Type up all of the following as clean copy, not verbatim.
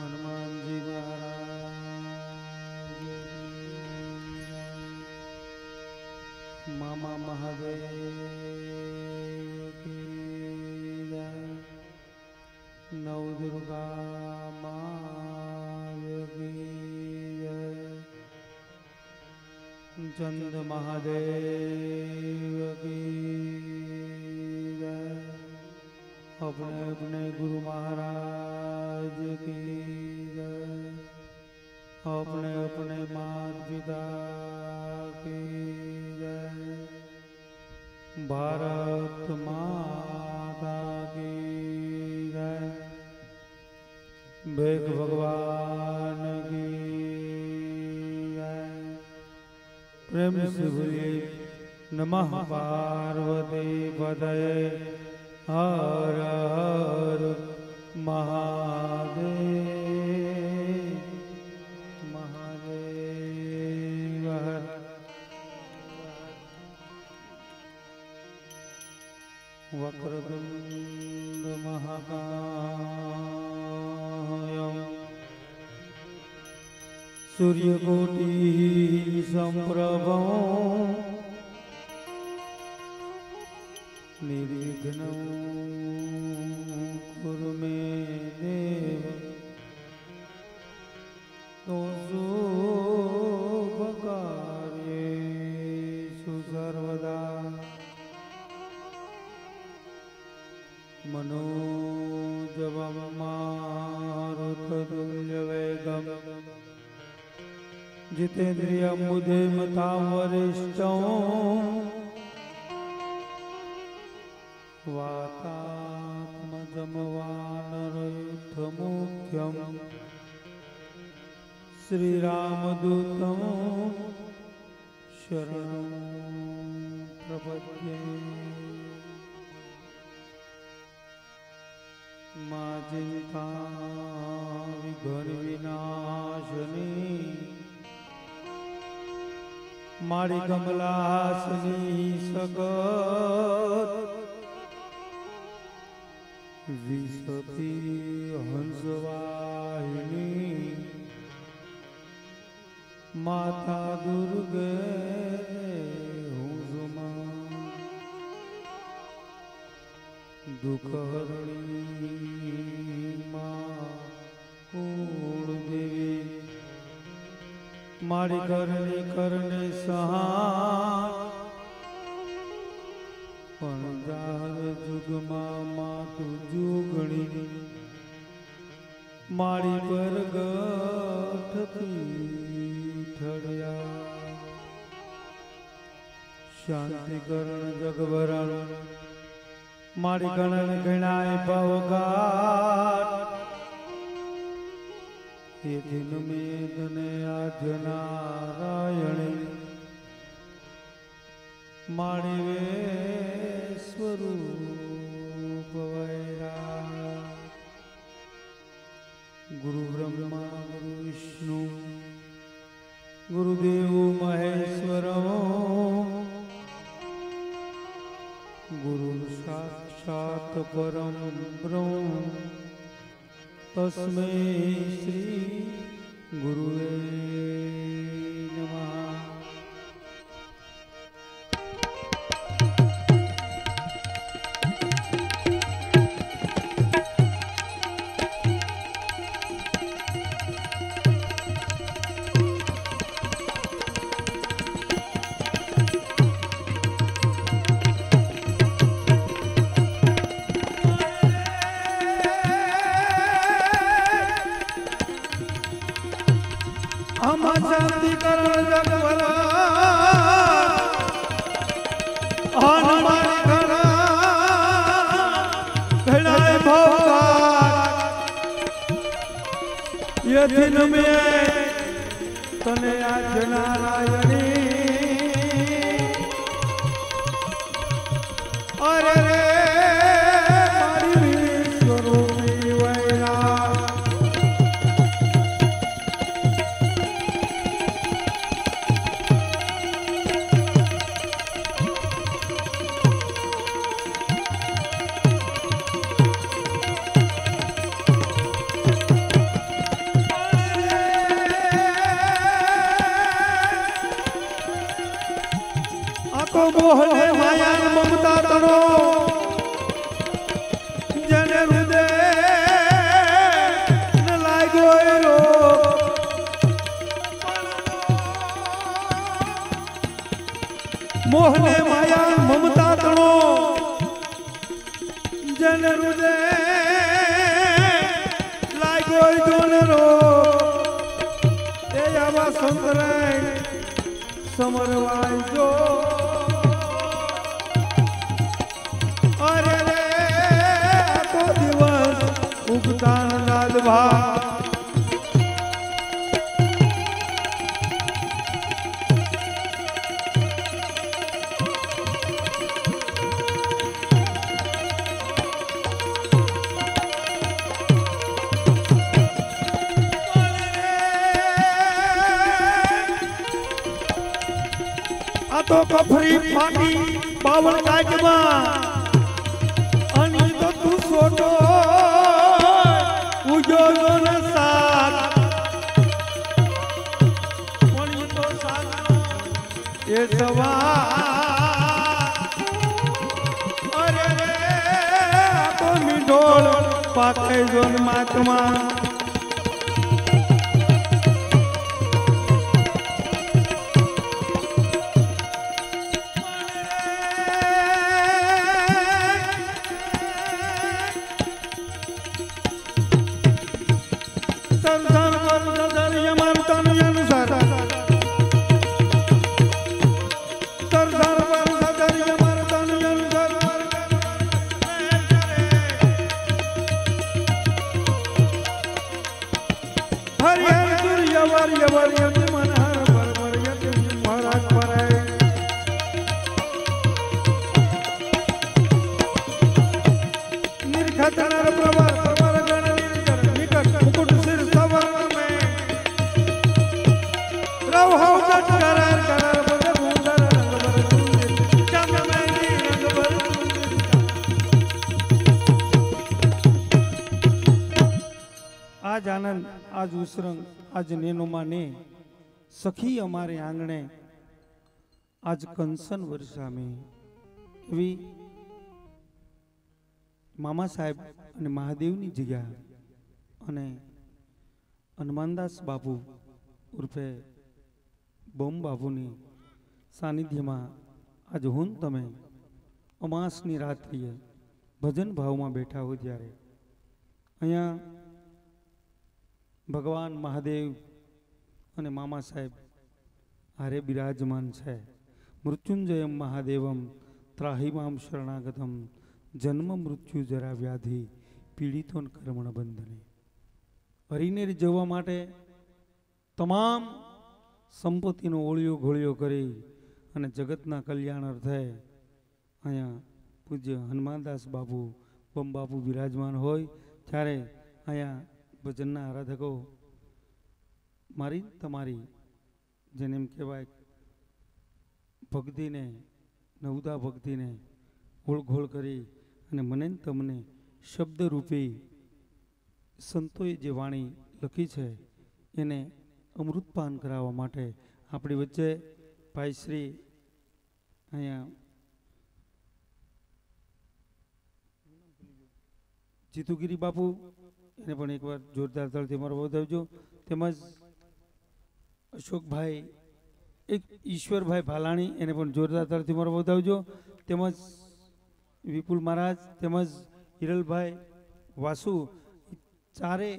हनुमान जी महाराज मामा महादेव की जय। नव दुर्गा माँ की जय। चंद महादेव की जय। अपने अपने गुरु महाराज की जय। अपने अपने माता पिता की जय। भारत माता की जय। भेक भगवान की जय। प्रेम से बोलिए नमः पार्वती पतये हर हर महादेव महादेव हर। वक्रतुंड महाकाय सूर्यकोटि संप्रभो निर्विघ्नं कुरु मे देव शुभकार्येषु सर्वदा मनोजवं मारुततुल्यवेगं जितेन्द्रियं बुद्धिमतां वरिष्ठं वातात्मजं वानरयुद्धमुख्यं श्रीरामदूतं शरणं प्रपद्ये। मा चिंता विघ्न विनाशनी मारी कमलासनी सकत विसती हंसवाहिनी माता दुर्गे हुजुमा दुखहरणी मां देवी मारी करने सहाय पंजार जुगमा मातु जुगणी मारी पर गठती ठड़िया शांति करण जगभरण मारी गणन गणाय भवगाट ये दिन में तने आद्य नारायणे मारी वे स्वरूप वैरा गुरु ब्रह्मा गुरु विष्णु गुरुदेव महेश्वरो गुरु साक्षात् परम ब्रह्म तस्मै श्री गुरुवे नमः। हम शांति करण जगवला हनुमान घड़ा घड़ाए भवकार ये दिन में तने आज नारायणी अरे रे मारी स्वरूपी वैरा હોય જોન રો એ આવા સંતરાય સમરવાય જો અરે રે તો દિવસ ઉગતા નાદભા તો કફરી ફાટી બાવળ કાચમાં અને તો તું છોટો ઉજો ને સાત પણ તો સાત એ સવા અરે રે તો મીંઢોળ પાકે જોન માતમાં આજ આનંદ આજ ઉસરંગ આજ નેનુમાં ને સખી અમારે આંગણે આજ કંસન વર્ષામે એવી મામા સાહેબ અને મહાદેવની જગ્યા અને હનુમાનદાસ બાપુ ઉર્ફે બોમ બાપુની સાનિધ્યમાં આજ હું તમે અમાસની રાત્રિએ ભજન ભાવમાં બેઠા હોય ત્યારે અહીંયા ભગવાન મહાદેવ અને મામા સાહેબ હારે બિરાજમાન છે. મૃત્યુંજયમ મહાદેવમ ત્રાહિમામ શરણાગતમ જન્મ મૃત્યુ જરા વ્યાધિ પીડિતો કર્મણ બંધને. હરિને જવા માટે તમામ સંપત્તિનો ઓળિયો ઘોળિયો કરી અને જગતના કલ્યાણ અર્થે અહીંયા પૂજ્ય હનુમાનદાસ બાપુ બમ બાપુ બિરાજમાન હોય ત્યારે અહીંયા ભજનના આરાધકો મારી તમારી જેને એમ કહેવાય ભક્તિને નવદા ભક્તિને ઓળઘોળ કરી અને મને તમને શબ્દરૂપી સંતોએ જે વાણી લખી છે એને અમૃતપાન કરાવવા માટે આપણી વચ્ચે ભાઈ શ્રી અહીંયા જીતુગીરી બાપુ એને પણ એકવાર જોરદાર તળથી મારો વધાવજો. તેમજ અશોકભાઈ એક ઈશ્વરભાઈ ભાલાણી એને પણ જોરદાર તળથી મારો વધાવજો. તેમજ વિપુલ મહારાજ તેમજ હિરલભાઈ વાસુ ચારે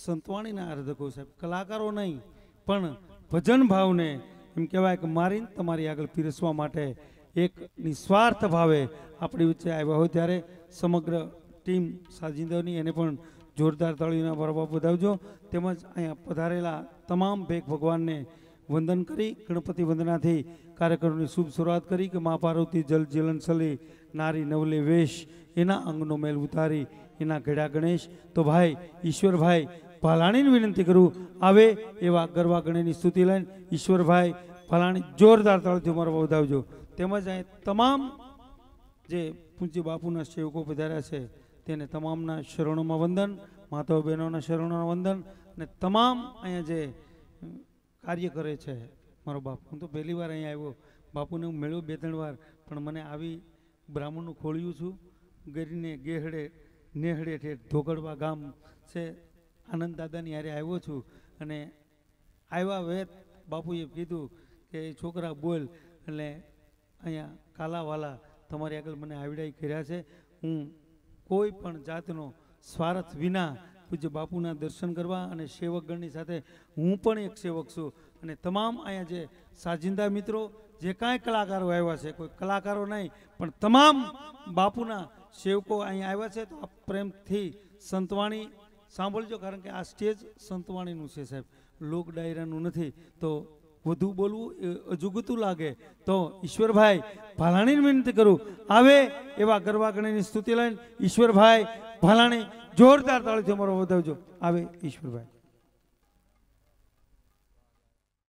સંતવાણીના આરાધકો સાહેબ કલાકારો નહીં પણ ભજન ભાવને એમ કહેવાય કે મારીને તમારી આગળ પીરસવા માટે એક નિસ્વાર્થ ભાવે આપણી વચ્ચે આવ્યા હોય ત્યારે સમગ્ર ટીમ સાજિંદોની એને પણ જોરદાર તાળીઓના બરાબર વધાવજો. તેમજ અહીંયા પધારેલા તમામ ભેખ ભગવાનને વંદન કરી ગણપતિ વંદનાથી કાર્યક્રમની શુભ શરૂઆત કરી કે મા પાર્વતી જલ જીલન સલી નારી નવલે વેશ એના અંગનો મેલ ઉતારી એના ઘડા ગણેશ. તો ભાઈ ઈશ્વરભાઈ ભાલાણીની વિનંતી કરું આવે એવા ગરવા ગણેની સ્તુતિ લઈને ઈશ્વરભાઈ ભાલાણી જોરદાર તાળીથી મારો વધાવજો. તેમજ અહીં તમામ જે પૂજ્ય બાપુના સેવકો પધાર્યા છે તેને તમામના શરણોમાં વંદન, માતાઓ બહેનોના શરણોમાં વંદન અને તમામ અહીંયા જે કાર્ય કરે છે મારો બાપ. હું તો પહેલી વાર અહીંયા આવ્યો, બાપુને હું મેળવ્યો 2-3 વાર, પણ મને આવી બ્રાહ્મણનું ખોળ્યું છું ગરીને ગેહડે નેહડે ઠેઠ ધોગડવા ગામ છે આનંદ દાદાની હારે આવ્યો છું. અને આવ્યા વેત બાપુએ કીધું કે છોકરા બોલ, એટલે અહીંયા કાલાવાલા તમારી આગળ મને આવડાઈ કર્યા છે. હું કોઈ પણ જાતનો સ્વાર્થ વિના પૂજ્ય બાપુના દર્શન કરવા અને સેવકગણની સાથે હું પણ એક સેવક છું અને તમામ અહીંયા જે સાજિંદા મિત્રો જે કાંઈ કલાકારો આવ્યા છે, કોઈ કલાકારો નહીં પણ તમામ બાપુના સેવકો અહીંયા આવ્યા છે, તો આ પ્રેમથી સંતવાણી સાંભળજો, કારણ કે આ સ્ટેજ સંતવાણીનું છે સાહેબ, લોક ડાયરાનું નથી. તો વધુ બોલવું એ અજુગતું લાગે તો ઈશ્વરભાઈ ભાલાણીને વિનંતી કરું, આવે એવા ગરબા ગણીની સ્તુતિ લઈને ઈશ્વરભાઈ ભાલાણી જોરદાર તાળીથી અમારો વધાવજો. આવે ઈશ્વરભાઈ.